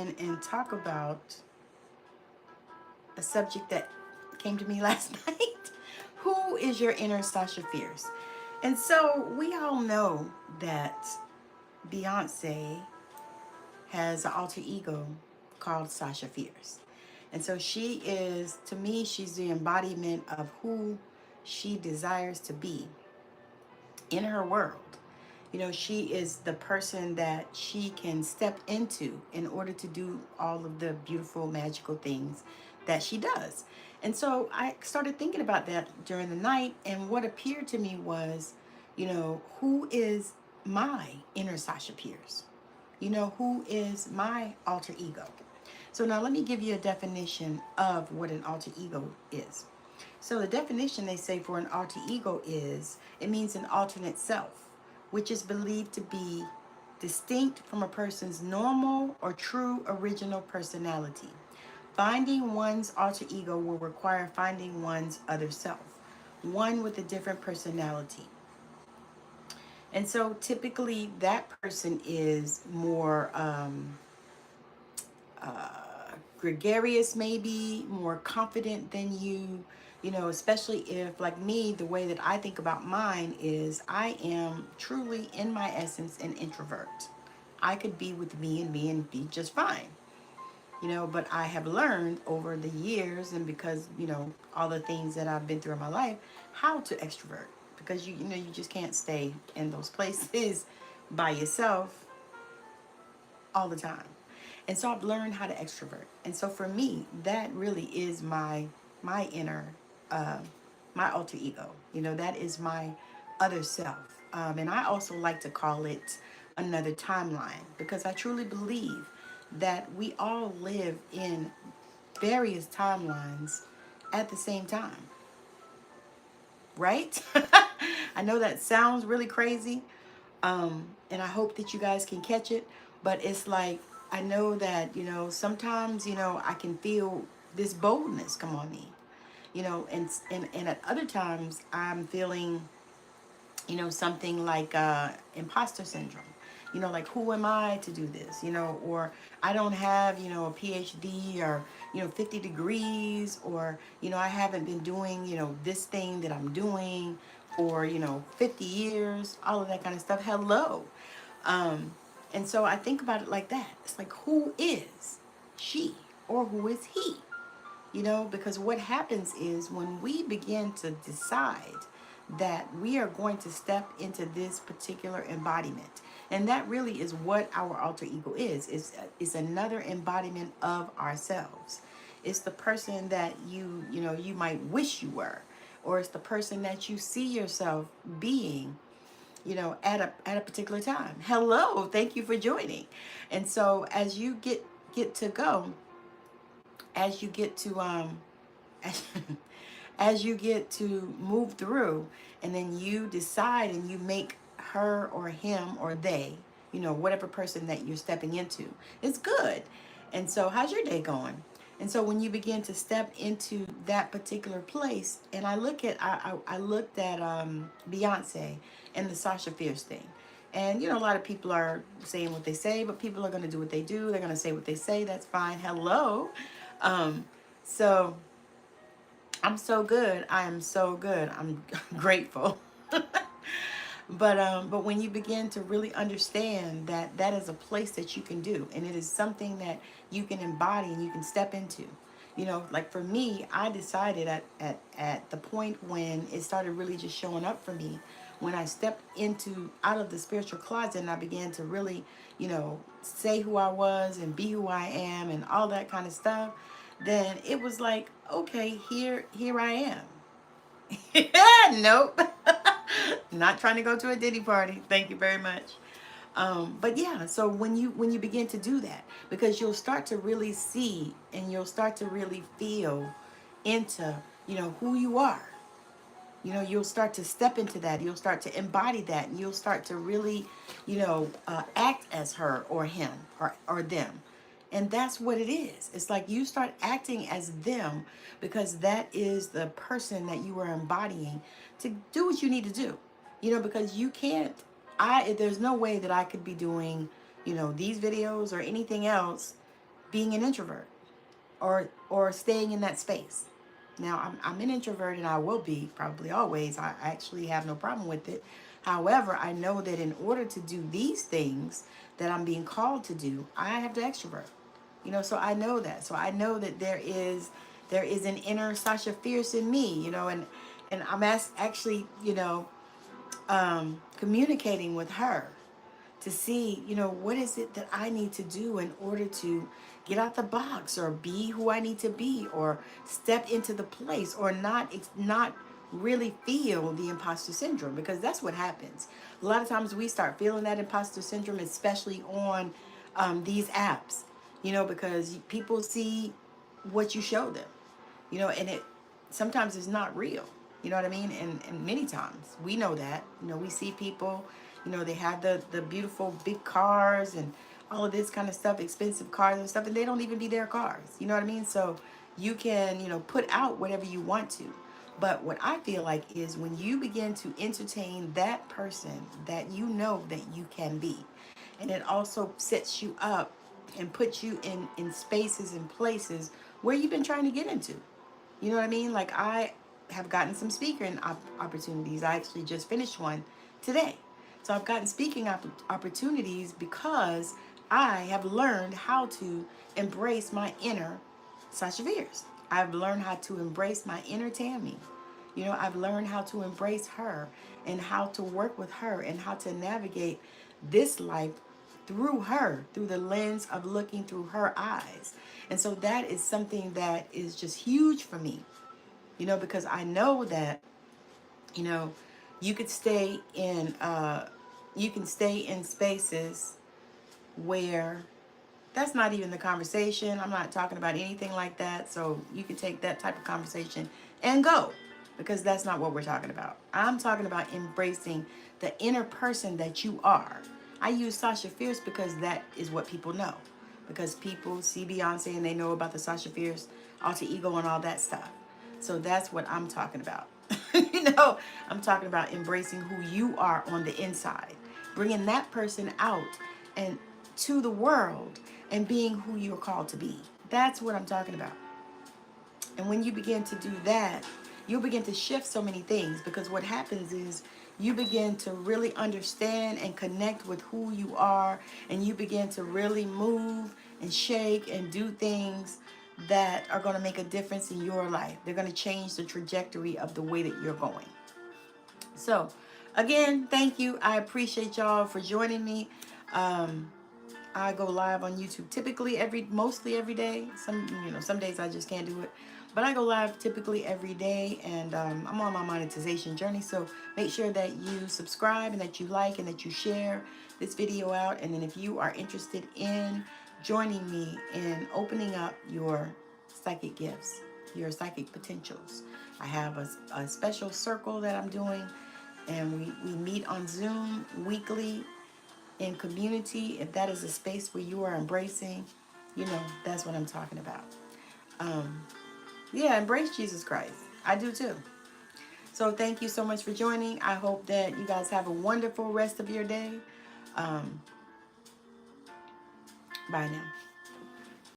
in and talk about a subject that came to me last night. Who is your inner Sasha Fierce? And so we all know that Beyonce has an alter ego called Sasha Fierce. And so she is, to me, she's the embodiment of who she desires to be in her world. You know, she is the person that she can step into in order to do all of the beautiful, magical things that she does. And so I started thinking about that during the night, and what appeared to me was, who is my inner Sasha Pierce? Who is my alter ego? So now let me give you a definition of what an alter ego is. So the definition they say for an alter ego is it means an alternate self, which is believed to be distinct from a person's normal or true original personality. Finding one's alter ego will require finding one's other self, one with a different personality. And so typically that person is more gregarious, maybe more confident than you, especially if, like me, the way that I think about mine is I am truly in my essence an introvert. I could be with me and be just fine, but I have learned over the years, and because, all the things that I've been through in my life, how to extrovert, because you just can't stay in those places by yourself all the time. And so I've learned how to extrovert. And so for me, that really is my inner, uh, my alter ego. That is my other self. And I also like to call it another timeline, because I truly believe that we all live in various timelines at the same time, right? I know that sounds really crazy, and I hope that you guys can catch it. But it's like, I know that, sometimes, I can feel this boldness come on me, and at other times I'm feeling, something like imposter syndrome. Like, who am I to do this? Or I don't have, a PhD, or, 50 degrees, or, I haven't been doing, this thing that I'm doing for, 50 years, all of that kind of stuff. Hello. Um, and so I think about it like that. It's like, who is she or who is he? Because what happens is when we begin to decide that we are going to step into this particular embodiment, and that really is what our alter ego is another embodiment of ourselves. It's the person that you might wish you were, or it's the person that you see yourself being, at a particular time. Hello, thank you for joining. And so as you get to go, as you get to as, as you get to move through, and then you decide and you make her or him or they, whatever person that you're stepping into, it's good. And so how's your day going? And so when you begin to step into that particular place, and I looked at Beyonce and the Sasha Fierce thing. And a lot of people are saying what they say, but people are going to do what they do. They're going to say what they say. That's fine. Hello. Um, so I'm so good. I am so good. I'm grateful. But when you begin to really understand that that is a place that you can do, and it is something that you can embody and you can step into. Like for me, I decided at the point when it started really just showing up for me, when I stepped into out of the spiritual closet and I began to really, say who I was and be who I am and all that kind of stuff, then it was like, okay, here I am. Nope. Not trying to go to a Diddy party. Thank you very much. But yeah, so when you begin to do that, because you'll start to really see and you'll start to really feel into, who you are. You'll start to step into that. You'll start to embody that, and you'll start to really, act as her or him or them. And that's what it is. It's like you start acting as them, because that is the person that you are embodying to do what you need to do. Because you can't, there's no way that I could be doing, these videos or anything else being an introvert or staying in that space. Now, I'm an introvert and I will be probably always. I actually have no problem with it. However, I know that in order to do these things that I'm being called to do, I have to extrovert. So I know that. So I know that there is an inner Sasha Fierce in me, and I'm actually, communicating with her to see, what is it that I need to do in order to get out the box or be who I need to be or step into the place or not really feel the imposter syndrome, because that's what happens. A lot of times we start feeling that imposter syndrome, especially on these apps, because people see what you show them, and it sometimes is not real. You know what I mean? And many times we know that, we see people, they have the beautiful big cars and all of this kind of stuff, expensive cars and stuff, and they don't even be their cars. You know what I mean? So you can, put out whatever you want to. But what I feel like is when you begin to entertain that person that that you can be, and it also sets you up and puts you in spaces and places where you've been trying to get into. You know what I mean? Like, I have gotten some speaking opportunities. I actually just finished one today. So I've gotten speaking opportunities because I have learned how to embrace my inner Sasha Fierce. I've learned how to embrace my inner Tammy. I've learned how to embrace her and how to work with her and how to navigate this life through her, through the lens of looking through her eyes. And so that is something that is just huge for me, because I know that, you know, you could stay in, you can stay in spaces where that's not even the conversation. I'm not talking about anything like that. So you can take that type of conversation and go, because that's not what we're talking about. I'm talking about embracing the inner person that you are. I use Sasha Fierce because that is what people know. Because people see Beyonce and they know about the Sasha Fierce alter ego and all that stuff. So that's what I'm talking about. I'm talking about embracing who you are on the inside, bringing that person out and to the world and being who you're called to be. That's what I'm talking about. And when you begin to do that, you'll begin to shift so many things, because what happens is you begin to really understand and connect with who you are, and you begin to really move and shake and do things that are going to make a difference in your life. They're going to change the trajectory of the way that you're going. So, again, thank you. I appreciate y'all for joining me. I go live on YouTube typically mostly every day. Some days I just can't do it. But I go live typically every day, and I'm on my monetization journey. So make sure that you subscribe and that you like and that you share this video out. And then if you are interested in joining me in opening up your psychic gifts, your psychic potentials, I have a special circle that I'm doing, and we meet on Zoom weekly in community. If that is a space where you are embracing, that's what I'm talking about. Embrace Jesus Christ. I do too. So thank you so much for joining. I hope that you guys have a wonderful rest of your day. Bye now.